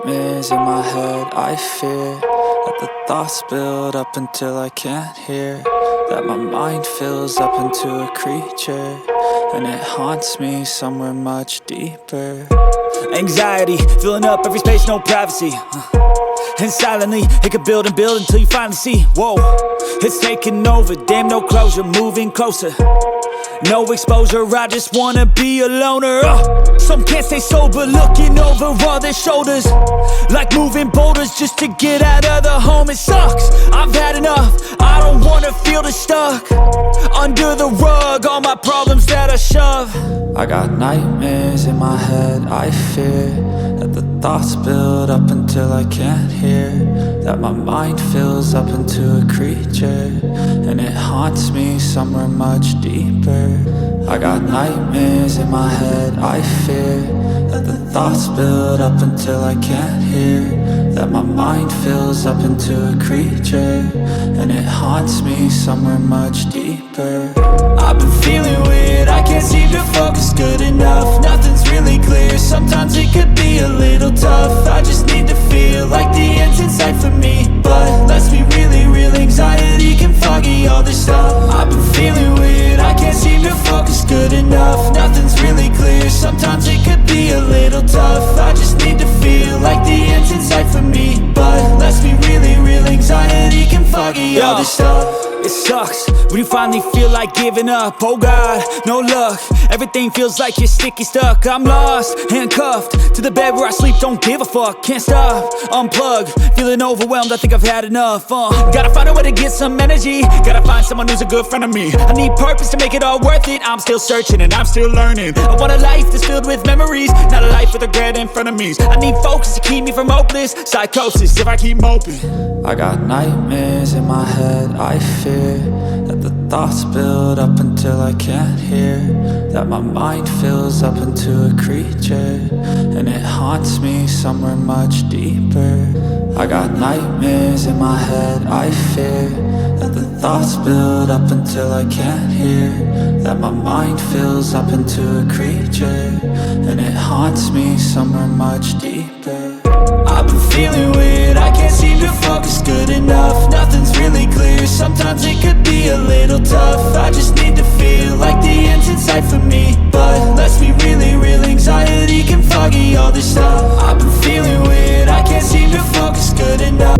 nightmares in my head. I fear that the thoughts build up until I can't hear, that my mind fills up into a creature, and it haunts me somewhere much deeper. Anxiety, filling up every space, no privacy. And silently, it could build and build until you finally see, whoa, it's taking over, damn no closure, moving closer. No exposure, I just wanna be a loner. Some can't stay sober, looking over all their shoulders, like moving boulders just to get out of the home. It sucks, I've had enough, I don't wanna feel the stuck under the rug, all my problems that I shove. I got nightmares in my head. I fear that the thoughts build up until I can't hear, that my mind fills up into a creature, and it haunts me somewhere much deeper. I got nightmares in my head. I fear that the thoughts build up until I can't hear, that my mind fills up into a creature, and it haunts me somewhere much deeper. I've been feeling weird, I can't seem to focus good enough. Nothing's really clear, sometimes it could be a little tough. I just need to feel like the end's in sight for me, but let's be really real, anxiety can foggy all this stuff. I've been feeling weird, I can't seem to focus good enough. Nothing's really clear, sometimes it could be a little tough. I just need to feel like the end's in sight for me, but let's be really real, anxiety can foggy all this stuff. It sucks when you finally feel like giving up. Oh God, no luck, everything feels like you're sticky stuck. I'm lost, handcuffed to the bed where I sleep, don't give a fuck. Can't stop, unplug, feeling overwhelmed, I think I've had enough. Gotta find a way to get some energy, gotta find someone who's a good friend of me. I need purpose to make it all worth it, I'm still searching and I'm still learning. I want a life that's filled with memories, not a life with regret and frenemies. I need focus to keep me from hopeless psychosis if I keep moping. I got nightmares in my head. I fear that the thoughts build up until I can't hear, that my mind fills up into a creature, and it haunts me somewhere much deeper. I got nightmares in my head. I fear that the thoughts build up until I can't hear, that my mind fills up into a creature, and it haunts me somewhere much deeper. I've been feeling weird, I can't seem to focus good enough. Nothing's really clear, sometimes it could be a little tough. I just need to feel like the end's in sight for me, but let's be really real, anxiety can foggy all this stuff. I've been feeling weird, I can't seem to focus good enough.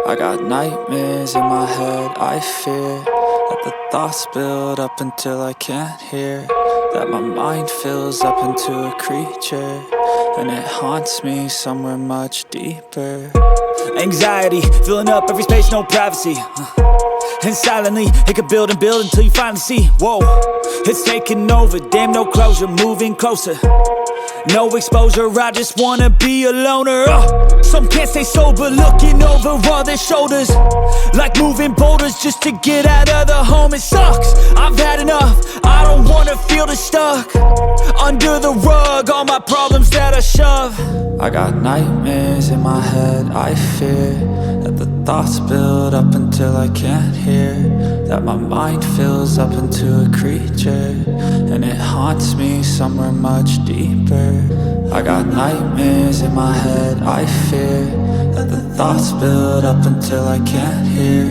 I got nightmares in my head. I fear that the thoughts build up until I can't hear, that my mind fills up into a creature, and it haunts me somewhere much deeper. Anxiety, filling up every space, no privacy. And silently, it could build and build until you finally see, whoa, it's taking over, damn no closure, moving closer. No exposure, I just wanna be a loner. Some can't stay sober, looking over all their shoulders, like moving boulders just to get out of the home. It sucks, I've had enough, I don't wanna feel the stuck under the rug, all my problems that I shove. I got nightmares in my head. I fear that the thoughts build up until I can't hear, that my mind fills up into a creature, and it haunts me somewhere much deeper. I got nightmares in my head. I fear that the thoughts build up until I can't hear,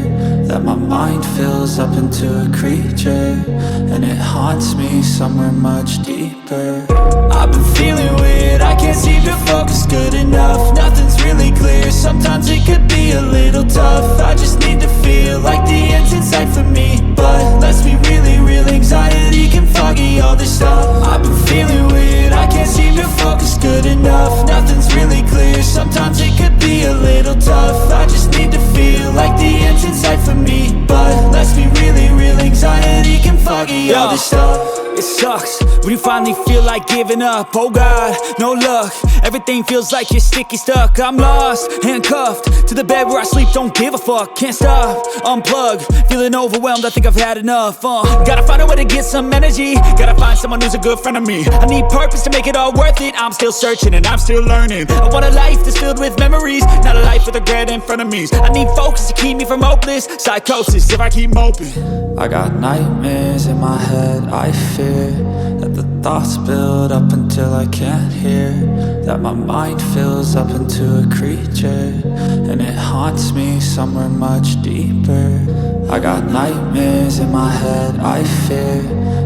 that my mind fills up into a creature, and it haunts me somewhere much deeper. I've been feeling weird, I can't seem to focus good enough. Nothing's really clear, sometimes it could be a little tough. I just need to feel like the end's in sight for me, but let's be really real, anxiety can foggy all this stuff. I've been feeling weird, I can't seem to focus good enough. Nothing's really clear, sometimes it could be a little tough. I just need to feel like the end's in sight for me, but let's be really real, anxiety can foggy all this stuff. It sucks when you finally feel like giving up. Oh God, no luck. Everything feels like you're sticky stuck. I'm lost, handcuffed to the bed where I sleep. Don't give a fuck, can't stop. Unplug, feeling overwhelmed. I think I've had enough. Gotta find a way to get some energy. Gotta find someone who's a good friend of me. I need purpose to make it all worth it. I'm still searching and I'm still learning. I want a life that's filled with memories, not a life with regret and frenemies. I need focus to keep me from hopeless psychosis if I keep moping. I got nightmares in my head, I fear that the thoughts build up until I can't hear, that my mind fills up into a creature, and it haunts me somewhere much deeper. I got nightmares in my head, I fear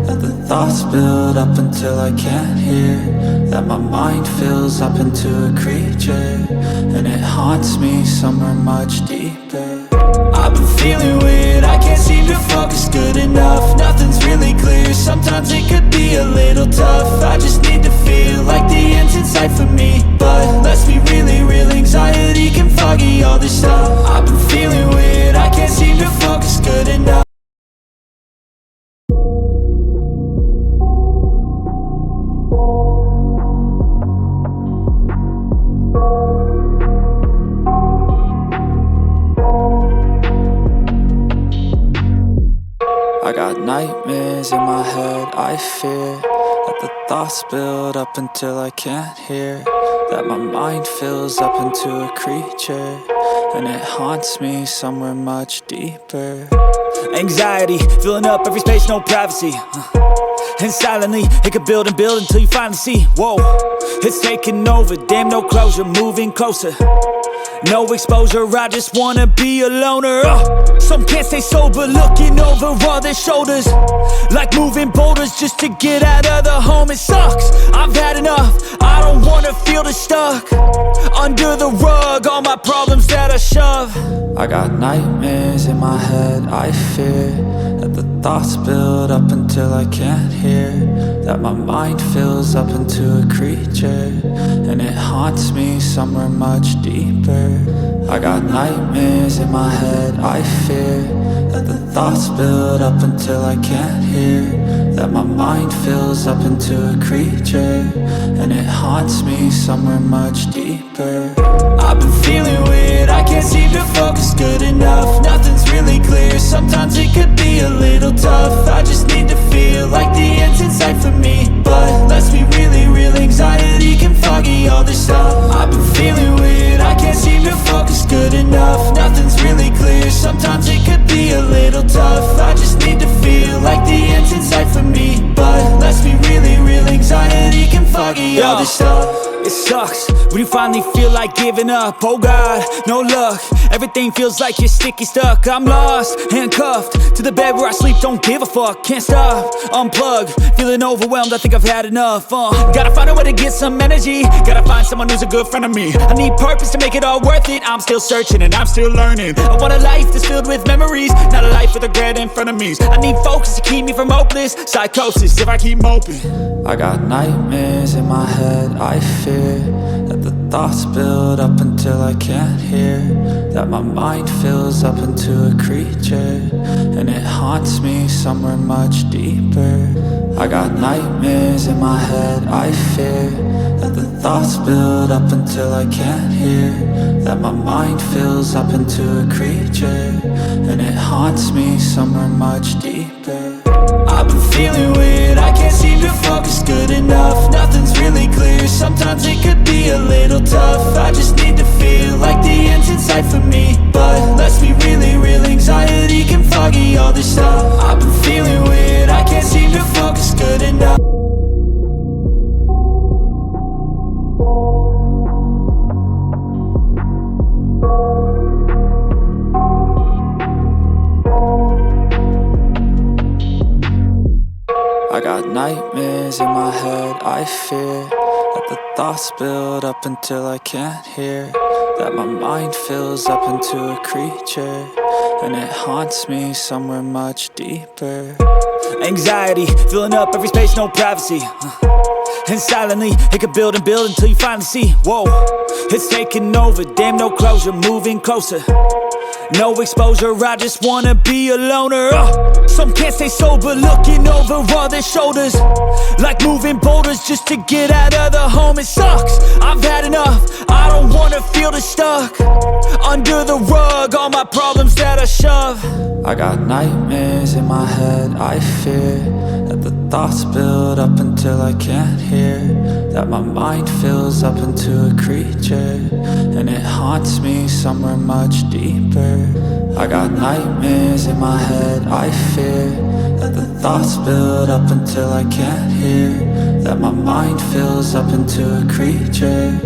that the thoughts build up until I can't hear, that my mind fills up into a creature, and it haunts me somewhere much deeper. I've been feeling weird, I can't seem to focus good enough. Nothing's really clear, sometimes it could be a little tough. I just need to feel like the end's in sight for me, but let's be really real, anxiety can foggy all this stuff. I've been feeling weird, I can't seem to focus good enough. I got nightmares in my head, I fear that the thoughts build up until I can't hear, that my mind fills up into a creature, and it haunts me somewhere much deeper. Anxiety, filling up every space, no privacy. And silently, it could build and build until you finally see, whoa, it's taking over, damn no closure, moving closer. No exposure, I just wanna be a loner. Some can't stay sober, looking over all their shoulders, like moving boulders just to get out of the home. It sucks, I've had enough, I don't wanna feel the stuck under the rug, all my problems that I shove. I got nightmares in my head, I fear that the thoughts build up until I can't hear, that my mind fills up into a creature, and it haunts me somewhere much deeper. I got nightmares in my head, I fear that the thoughts build up until I can't hear, that my mind fills up into a creature, and it haunts me somewhere much deeper. I've been feeling weird, I can't seem to focus good enough. Nothing's really clear, sometimes it could be a little tough. I just need to feel like the end's in sight for me, but let's be really real, anxiety can foggy all this stuff. I've been feeling weird, I can't seem to focus good enough. Nothing's really clear, sometimes it could be a little tough. I just need to feel like the end's in sight for me, but let's be really real, anxiety can foggy all this stuff. It sucks when you finally feel like giving up. Oh God, no luck. Everything feels like you're sticky stuck. I'm lost, handcuffed to the bed where I sleep. Don't give a fuck, can't stop. Unplug, feeling overwhelmed. I think I've had enough. Gotta find a way to get some energy. Gotta find someone who's a good friend of me. I need purpose to make it all worth it. I'm still searching and I'm still learning. I want a life that's filled with memories, not a life with regret and frenemies. I need focus to keep me from hopeless psychosis if I keep moping. I got nightmares in my head, I fear that the thoughts build up until I can't hear, that my mind fills up into a creature, and it haunts me somewhere much deeper. I got nightmares in my head, I fear that the thoughts build up until I can't hear, that my mind fills up into a creature, and it haunts me somewhere much deeper. I've been feeling weird, I can't seem to focus good enough. Nothing's really clear, sometimes it could be a little tough. I just need to feel like the end's in sight for me, but let's be really real, anxiety can foggy all this stuff. I've been feeling weird, I can't seem to focus good enough. I got nightmares in my head, I fear that the thoughts build up until I can't hear, that my mind fills up into a creature, and it haunts me somewhere much deeper. Anxiety, filling up every space, no privacy. And silently, it could build and build until you finally see, whoa, it's taking over, damn no closure, moving closer. No exposure, I just wanna be a loner. Some can't stay sober, looking over all their shoulders, like moving boulders just to get out of the home. It sucks, I've had enough, I don't wanna feel the stuck under the rug, all my problems that I shove. I got nightmares in my head, I fear that the thoughts build up until I can't hear, that my mind fills up into a creature, and it haunts me somewhere much deeper. I got nightmares in my head, I fear that the thoughts build up until I can't hear, that my mind fills up into a creature,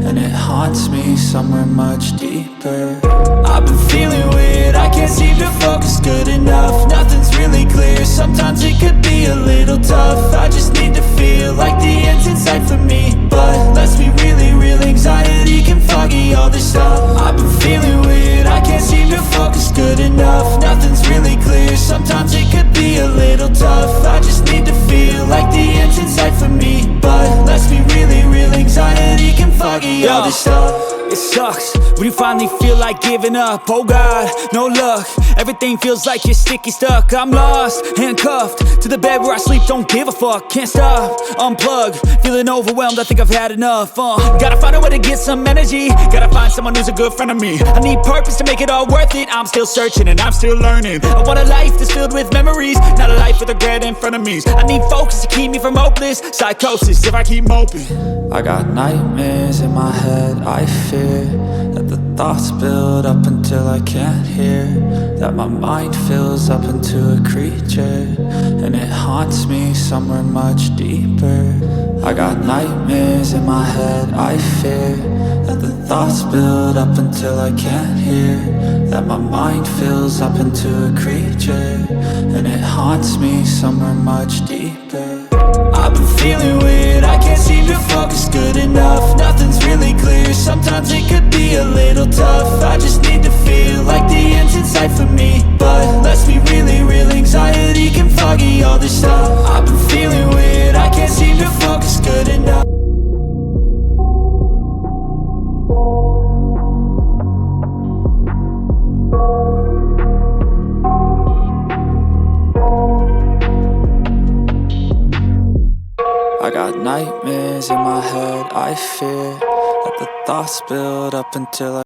and it haunts me somewhere much deeper. I've been feeling weird, I can't seem to focus good enough. Nothing's really clear, sometimes it could be a little tough. I just need to feel like the end's in sight for me, but let's be really real, anxiety can foggy all this stuff. I've been feeling weird, I can't seem to focus good enough. Nothing's really clear, sometimes it could be a little tough. I just need to feel like the end's in sight for me, but let's be really real, anxiety can foggy all this stuff. It sucks when you finally feel like giving up. Oh God, no luck, everything feels like you're sticky stuck. I'm lost, handcuffed to the bed where I sleep, don't give a fuck. Can't stop, unplug, feeling overwhelmed, I think I've had enough. Gotta find a way to get some energy, gotta find someone who's a good friend of me. I need purpose to make it all worth it, I'm still searching and I'm still learning. I want a life that's filled with memories, not a life with regret and frenemies. I need focus to keep me from hopeless psychosis if I keep moping. I got nightmares in my head, I fear that the thoughts build up until I can't hear, that my mind fills up into a creature, and it haunts me somewhere much deeper. I got nightmares in my head, I fear that the thoughts build up until I can't hear, that my mind fills up into a creature, and it haunts me somewhere much deeper. I've been feeling weird, I can't seem to focus good enough. Nothing's really clear, sometimes it could be a little tough. I just need to feel like the end's in sight for me, but let's be really real, anxiety can foggy all this stuff. I've been feeling weird, I can't seem to focus good enough. I got nightmares in my head, I fear that the thoughts build up until I